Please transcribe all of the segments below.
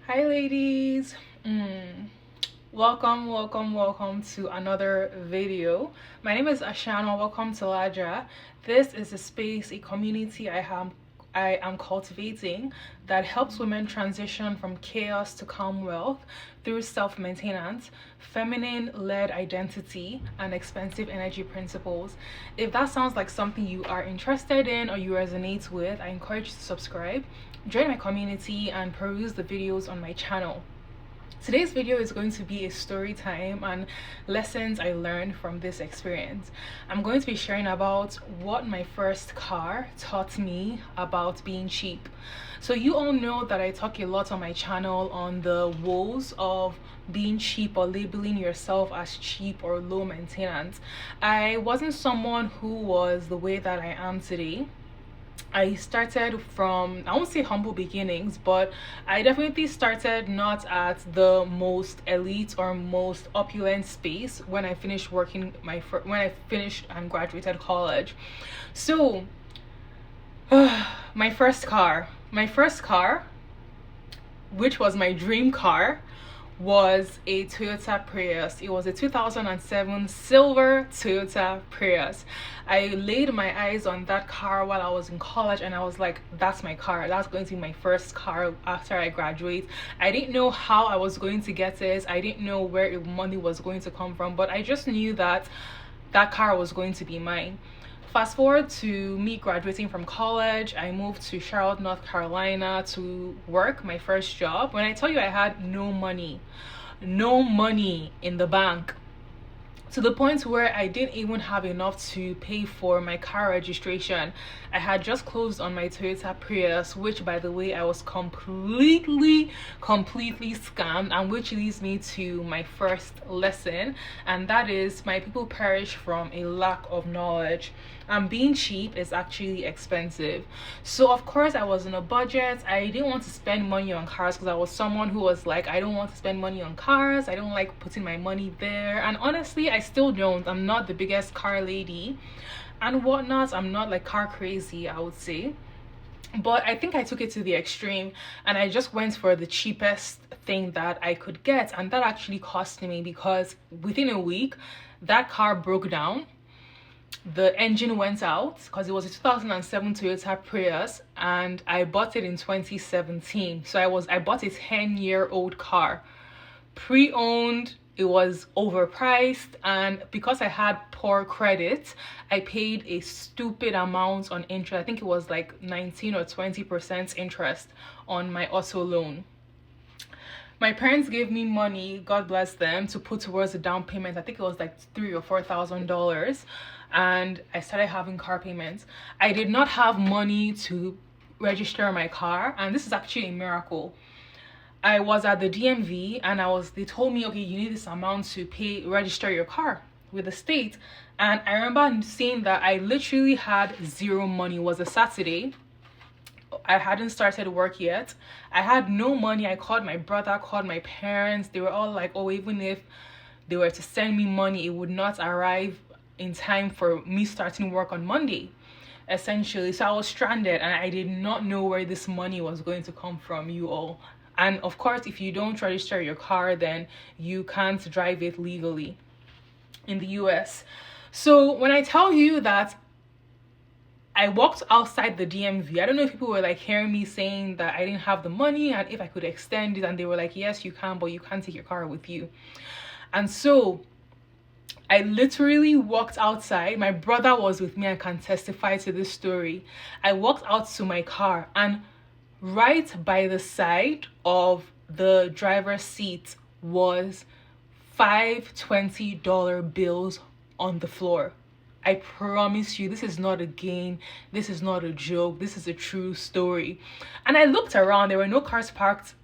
Hi, ladies. Welcome to another video. My name is Ashana. Welcome to LAJA. This is a space, a community I am cultivating that helps women transition from chaos to calm wealth through self-maintenance, feminine-led identity, and expensive energy principles. If that sounds like something you are interested in or you resonate with, I encourage you to subscribe, join my community, and peruse the videos on my channel. Today's video is going to be a story time and lessons I learned from this experience. I'm going to be sharing about what my first car taught me about being cheap. So you all know that I talk a lot on my channel on the woes of being cheap or labeling yourself as cheap or low maintenance. I wasn't someone who was the way that I am today. I started from, I won't say humble beginnings, but I definitely started not at the most elite or most opulent space when I finished working when I finished and graduated college. So, my first car, which was my dream car, was a Toyota Prius. It was a 2007 silver Toyota Prius. I laid my eyes on that car while I was in college and I was like, that's my car. That's going to be my first car after I graduate. I didn't know how I was going to get it. I didn't know where money was going to come from, but I just knew that that car was going to be mine. Fast forward to me graduating from college, I moved to Charlotte, North Carolina to work my first job. When I tell you I had no money in the bank, to the point where I didn't even have enough to pay for my car registration. I had just closed on my Toyota Prius, which, by the way, I was completely scammed, and which leads me to my first lesson, and that is my people perish from a lack of knowledge. And being cheap is actually expensive. So of course I was on a budget. I didn't want to spend money on cars because I was someone who was like, I don't want to spend money on cars. I don't like putting my money there. And honestly, I still don't. I'm not the biggest car lady and whatnot. I'm not like car crazy, I would say. But I think I took it to the extreme and I just went for the cheapest thing that I could get. And that actually cost me because within a week, that car broke down. The engine went out because it was a 2007 Toyota Prius and I bought it in 2017. So I bought a 10-year-old car, pre-owned. It was overpriced, and because I had poor credit, I paid a stupid amount on interest. I think it was like 19 or 20% interest on my auto loan. My parents gave me money, God bless them, to put towards the down payment. I think it was like $3,000 or $4,000, and I started having car payments. I did not have money to register my car, and this is actually a miracle. I was at the DMV and they told me, okay, you need this amount to register your car with the state. And I remember seeing that I literally had zero money. It was a Saturday. I hadn't started work yet. I had no money. I called my brother, called my parents. They were all like, oh, even if they were to send me money, it would not arrive in time for me starting work on Monday, essentially. So I was stranded and I did not know where this money was going to come from, you all. And of course, if you don't register your car, then you can't drive it legally in the US. So when I tell you that I walked outside the DMV, I don't know if people were like hearing me saying that I didn't have the money and if I could extend it, and they were like, yes, you can, but you can't take your car with you. And so I literally walked outside. My brother was with me and can testify to this story. I walked out to my car, and right by the side of the driver's seat was $5 bills on the floor. I promise you, this is not a game. This is not a joke. This is a true story. And I looked around. There were no cars parked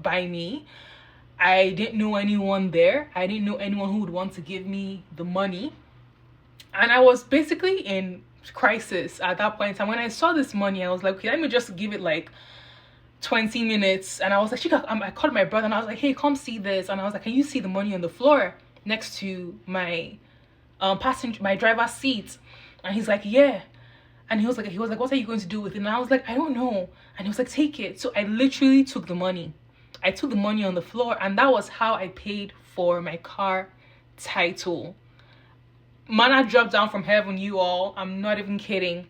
by me. I didn't know anyone there. I didn't know anyone who would want to give me the money. And I was basically in crisis at that point. And when I saw this money, I was like, okay, let me just give it like 20 minutes. And I was like, I called my brother and I was like, hey, come see this. And I was like, can you see the money on the floor next to my my driver's seat? And he's like, yeah. And he was like, what are you going to do with it? And I was like, I don't know. And he was like, take it. So I literally took the money. I took the money on the floor, and that was how I paid for my car title. Manna dropped down from heaven, you all. I'm not even kidding.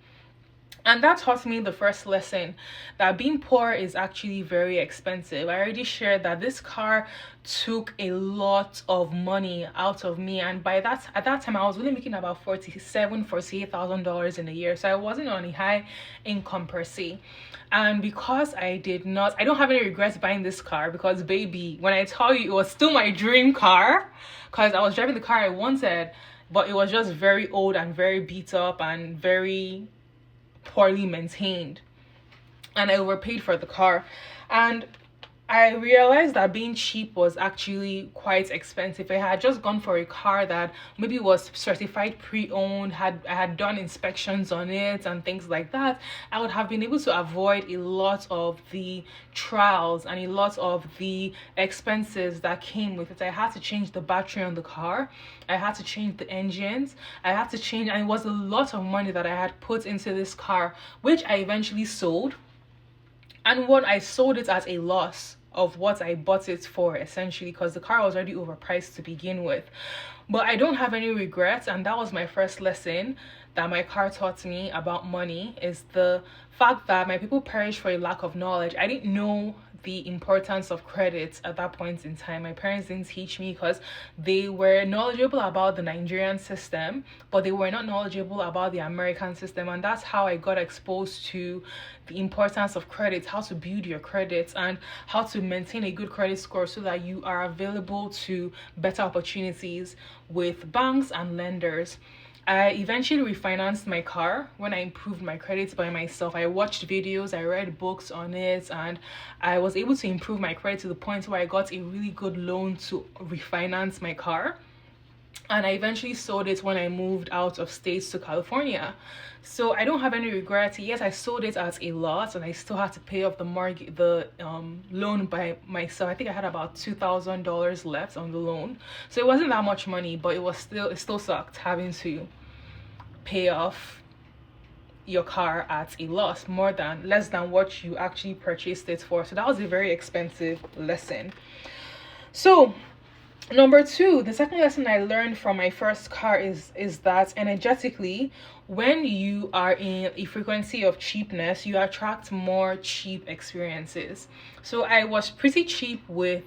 And that taught me the first lesson, that being poor is actually very expensive. I already shared that this car took a lot of money out of me, and at that time I was really making about $48,000 in a year. So I wasn't on a high income per se. And because I don't have any regrets buying this car, because baby, when I tell you, it was still my dream car, because I was driving the car I wanted, but it was just very old and very beat up and very poorly maintained, and I overpaid for the car. And I realized that being cheap was actually quite expensive. I had just gone for a car that maybe was certified pre-owned, I had done inspections on it and things like that. I would have been able to avoid a lot of the trials and a lot of the expenses that came with it. I had to change the battery on the car, I had to change the engines, and it was a lot of money that I had put into this car, which I eventually sold. And what I sold it at a loss of what I bought it for, essentially, because the car was already overpriced to begin with. But I don't have any regrets, and that was my first lesson that my car taught me about money, is the fact that my people perish for a lack of knowledge. I didn't know the importance of credit at that point in time. My parents didn't teach me, because they were knowledgeable about the Nigerian system, but they were not knowledgeable about the American system. And that's how I got exposed to the importance of credit, how to build your credit, and how to maintain a good credit score so that you are available to better opportunities with banks and lenders. I eventually refinanced my car when I improved my credit by myself. I watched videos, I read books on it, and I was able to improve my credit to the point where I got a really good loan to refinance my car. And I eventually sold it when I moved out of states to California. So I don't have any regrets. Yes, I sold it at a loss, and I still had to pay off the loan by myself. I think I had about $2,000 left on the loan, so it wasn't that much money, but it still sucked having to pay off your car at a loss, less than what you actually purchased it for. So that was a very expensive lesson. So number two, the second lesson I learned from my first car is that energetically, when you are in a frequency of cheapness, you attract more cheap experiences. So I was pretty cheap with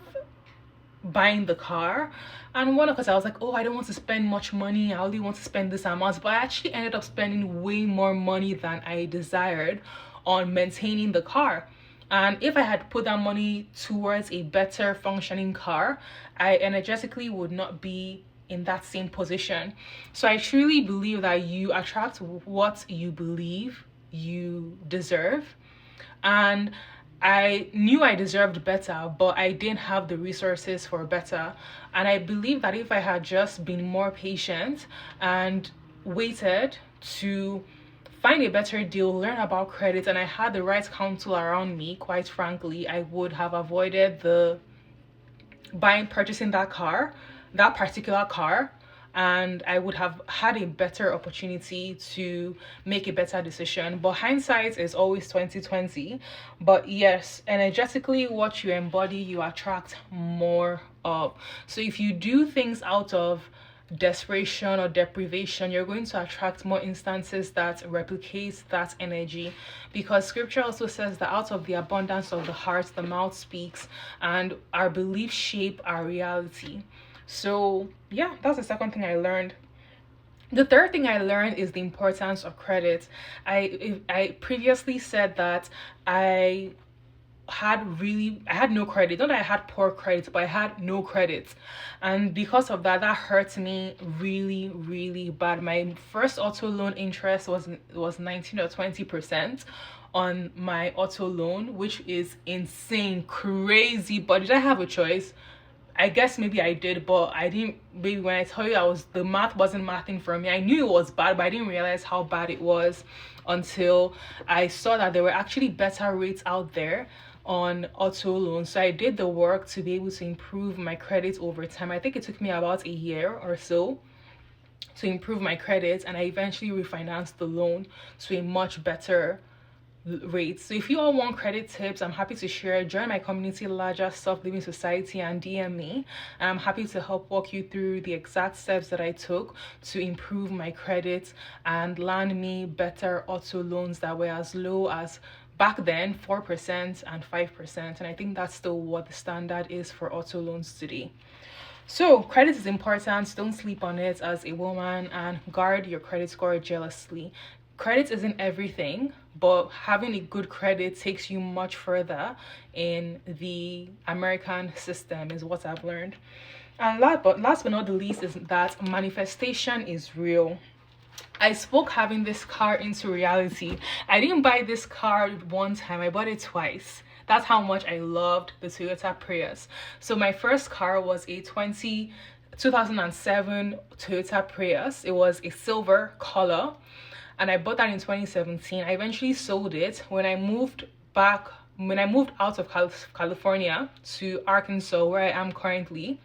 buying the car, and one, because I was like, oh, I don't want to spend much money, I only want to spend this amount, but I actually ended up spending way more money than I desired on maintaining the car. And if I had put that money towards a better functioning car, I energetically would not be in that same position. So I truly believe that you attract what you believe you deserve. And I knew I deserved better, but I didn't have the resources for better. And I believe that if I had just been more patient and waited to find a better deal, learn about credit, and I had the right counsel around me, quite frankly, I would have avoided purchasing that particular car, and I would have had a better opportunity to make a better decision. But hindsight is always 2020. But yes, energetically, what you embody, you attract more of. So if you do things out of desperation or deprivation, you're going to attract more instances that replicate that energy, because scripture also says that out of the abundance of the heart the mouth speaks, and our beliefs shape our reality. So yeah, that's the second thing I learned. The third thing I learned is the importance of credit. I previously said that I had no credit. Not that I had poor credit, but I had no credit. And because of that hurt me really, really bad. My first auto loan interest was 19 or 20% on my auto loan, which is insane, crazy. But did I have a choice? I guess maybe I did, but I didn't. Baby, when I tell you, the math wasn't mathing for me. I knew it was bad, but I didn't realize how bad it was until I saw that there were actually better rates out there on auto loans. So I did the work to be able to improve my credit over time. I think it took me about a year or so. to improve my credit, and I eventually refinanced the loan to a much better rate. So if you all want credit tips, I'm happy to share. Join my community, LAJA Self Living Society, and DM me, and I'm happy to help walk you through the exact steps that I took to improve my credit and land me better auto loans that were as low as back then 4% and 5%, and I think that's still what the standard is for auto loans today. So, credit is important. Don't sleep on it as a woman, and guard your credit score jealously. Credit isn't everything, but having a good credit takes you much further in the American system, is what I've learned. And last but not the least is that manifestation is real. I spoke having this car into reality. I didn't buy this car one time, I bought it twice. That's how much I loved the Toyota Prius. So my first car was a 2007 Toyota Prius. It was a silver color, and I bought that in 2017. I eventually sold it when I moved out of California to Arkansas, where I am currently.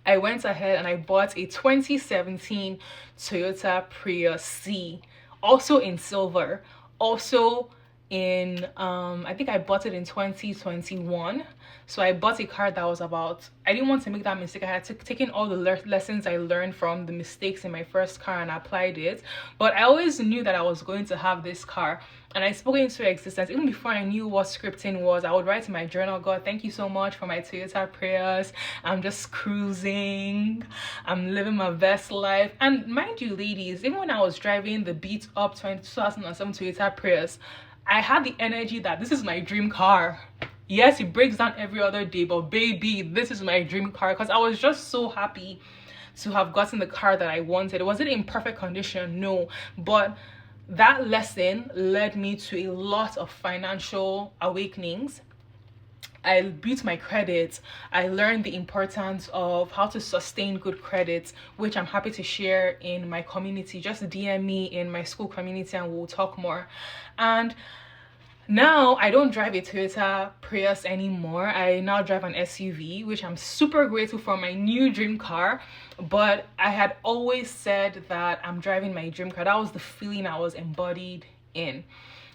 I went ahead and I bought a 2017 Toyota Prius C, also in silver, also in I think I bought it in 2021. So I bought a car that was about, I didn't want to make that mistake. I had taken all the lessons I learned from the mistakes in my first car and applied it. But I always knew that I was going to have this car, and I spoke into existence. Even before I knew what scripting was, I would write in my journal, God, thank you so much for my Toyota Prius. I'm just cruising. I'm living my best life. And mind you, ladies, even when I was driving the beat up 2007 Toyota Prius, I had the energy that this is my dream car. Yes, it breaks down every other day, but baby, this is my dream car, because I was just so happy to have gotten the car that I wanted. Was it in perfect condition? No, but that lesson led me to a lot of financial awakenings. I built my credit. I learned the importance of how to sustain good credit, which I'm happy to share in my community. Just DM me in my school community and we'll talk more. And now I don't drive a Toyota Prius anymore. I now drive an SUV, which I'm super grateful for, my new dream car. But I had always said that I'm driving my dream car. That was the feeling I was embodied in.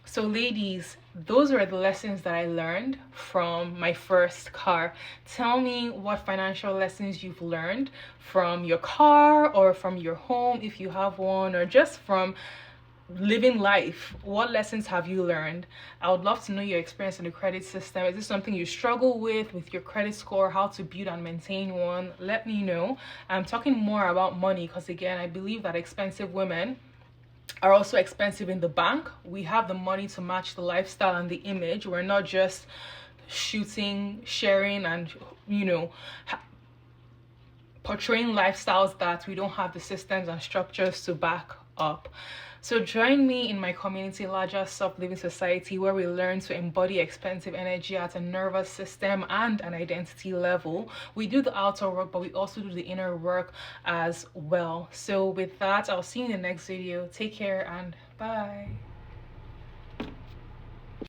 So ladies, those were the lessons that I learned from my first car. Tell me what financial lessons you've learned from your car or from your home if you have one, or just from living life. What lessons have you learned? I would love to know your experience in the credit system. Is this something you struggle with your credit score, how to build and maintain one? Let me know. I'm talking more about money because, again, I believe that expensive women are also expensive in the bank. We have the money to match the lifestyle and the image. We're not just shooting, sharing, and portraying lifestyles that we don't have the systems and structures to back up. So join me in my community, LAJA Self Living Society, where we learn to embody expensive energy at a nervous system and an identity level. We do the outer work, but we also do the inner work as well. So with that, I'll see you in the next video. Take care and bye.